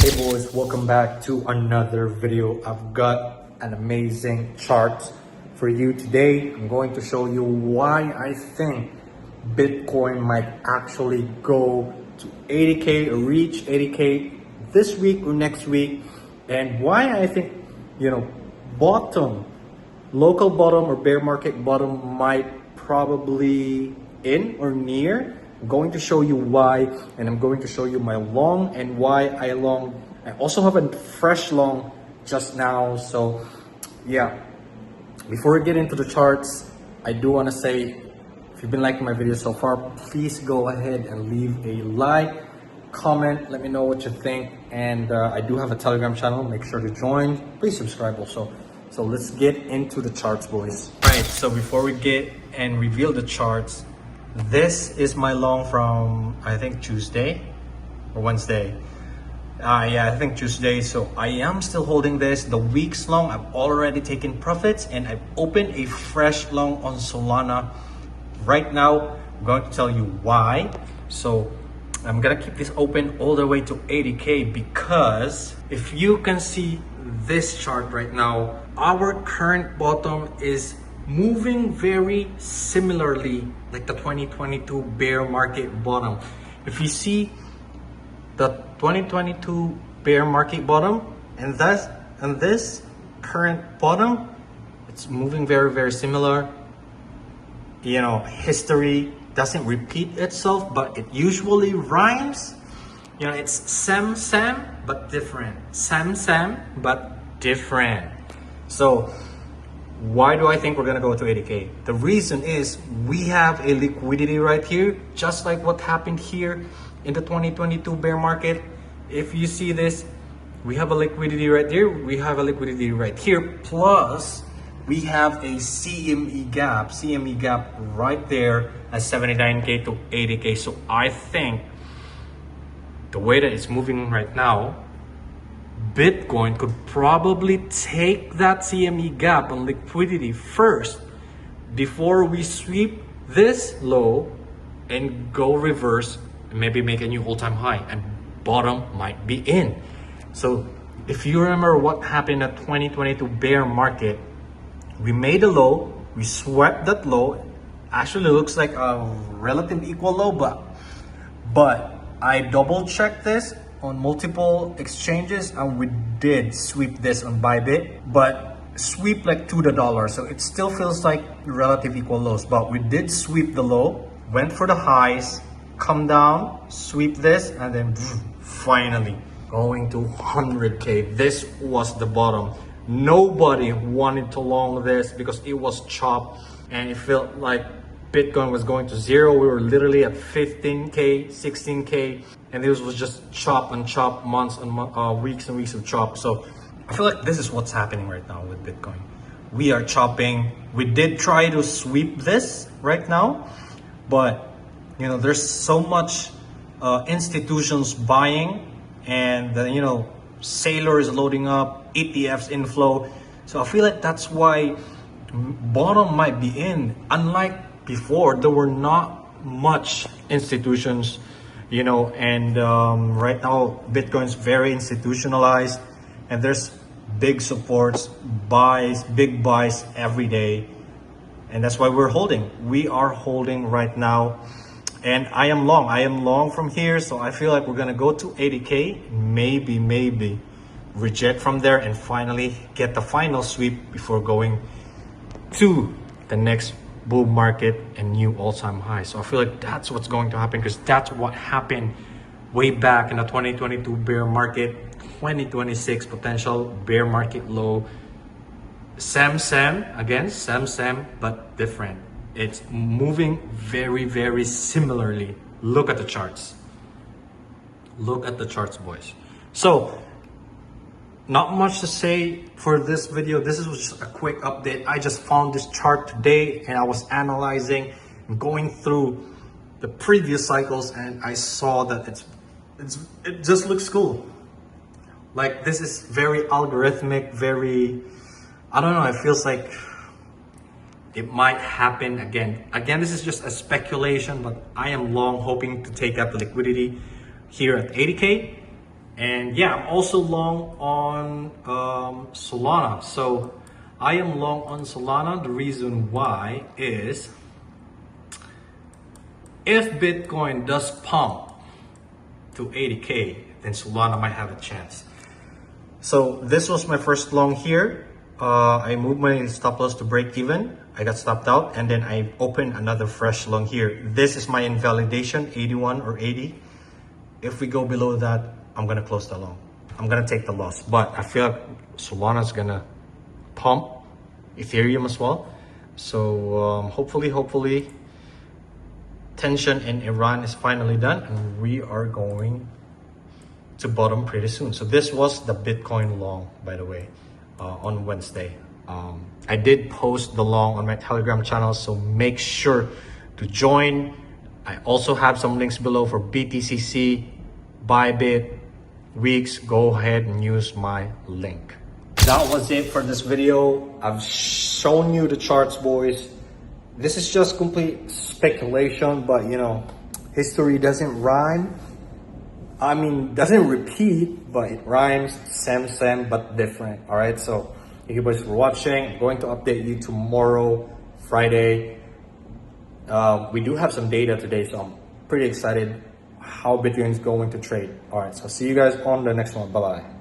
Hey boys, welcome back to another video. I've got an amazing chart for you today. I'm going to show you why I think Bitcoin might actually go to 80K or reach 80K this week or next week, and why I think, bottom, local bottom or bear market bottom might probably in or near. I'm going to show you why, and I'm going to show you my long and why I long. I also have a fresh long just now. So yeah, before we get into the charts, I do want to say, if you've been liking my videos so far, please go ahead and leave a like, comment, let me know what you think. And I do have a Telegram channel, make sure to join. Please subscribe also. So let's get into the charts, boys. All right, so before we get and reveal the charts, this is my long from, I think, Tuesday or Wednesday. Yeah, I think Tuesday. So I am still holding this. The week's long, I've already taken profits, and I've opened a fresh long on Solana. Right now, I'm going to tell you why. So I'm gonna keep this open all the way to 80K, because if you can see this chart right now, our current bottom is moving very similarly like the 2022 bear market bottom. If you see the 2022 bear market bottom and this current bottom, it's moving very, very similar. History doesn't repeat itself, but it usually rhymes. It's Sam but different. Sam but different. So why do I think we're gonna go to 80K? The reason is we have a liquidity right here, just like what happened here in the 2022 bear market. If you see this, we have a liquidity right there, we have a liquidity right here, plus we have a CME gap right there at 79K to 80K. So I think the way that it's moving right now, Bitcoin could probably take that CME gap and liquidity first before we sweep this low and go reverse and maybe make a new all-time high, and bottom might be in. So if you remember what happened in the 2022 bear market, we made a low, we swept that low. Actually looks like a relative equal low, but I double checked this on multiple exchanges, and we did sweep this on Bybit, but sweep like to the dollar. So it still feels like relative equal lows, but we did sweep the low, went for the highs, come down, sweep this, and then finally going to 100K. This was the bottom. Nobody wanted to long this because it was chopped and it felt like Bitcoin was going to zero. We were literally at 15K, 16K, and this was just chop and chop, months and weeks and weeks of chop. So I feel like this is what's happening right now with Bitcoin. We are chopping. We did try to sweep this right now, but there's so much institutions buying, and sailors loading up, ETFs inflow. So I feel like that's why bottom might be in. Unlike before, there were not much institutions, and right now Bitcoin's very institutionalized, and there's big supports, big buys every day, and that's why we're holding. We are holding right now, and I am long from here. So I feel like we're gonna go to 80K, maybe reject from there, and finally get the final sweep before going to the next bull market and new all-time high. So I feel like that's what's going to happen, because that's what happened way back in the 2022 bear market. 2026 potential bear market low. Sam but different. It's moving very, very similarly. Look at the charts. Look at the charts, boys. So not much to say for this video. This is just a quick update. I just found this chart today, and I was analyzing and going through the previous cycles, and I saw that it just looks cool. Like, this is very algorithmic, very, I don't know, it feels like it might happen again. Again, this is just a speculation, but I am long, hoping to take out the liquidity here at 80K. And yeah, I'm also long on Solana. So I am long on Solana. The reason why is if Bitcoin does pump to 80K, then Solana might have a chance. So this was my first long here. I moved my stop loss to break even. I got stopped out and then I opened another fresh long here. This is my invalidation, 81 or 80. If we go below that, I'm gonna close the long. I'm gonna take the loss. But I feel like Solana's gonna pump, Ethereum as well. So hopefully, tension in Iran is finally done and we are going to bottom pretty soon. So this was the Bitcoin long, by the way, on Wednesday. I did post the long on my Telegram channel, so make sure to join. I also have some links below for BTCC, Bybit, Weeks. Go ahead and use my link. That was it for this video. I've shown you the charts, boys. This is just complete speculation, but you know, history doesn't rhyme. I mean, doesn't repeat, but it rhymes. Same, but different. All right. So thank you boys for watching. I'm going to update you tomorrow, Friday. We do have some data today, so I'm pretty excited how Bitcoin is going to trade. All right. So see you guys on the next one. Bye-bye.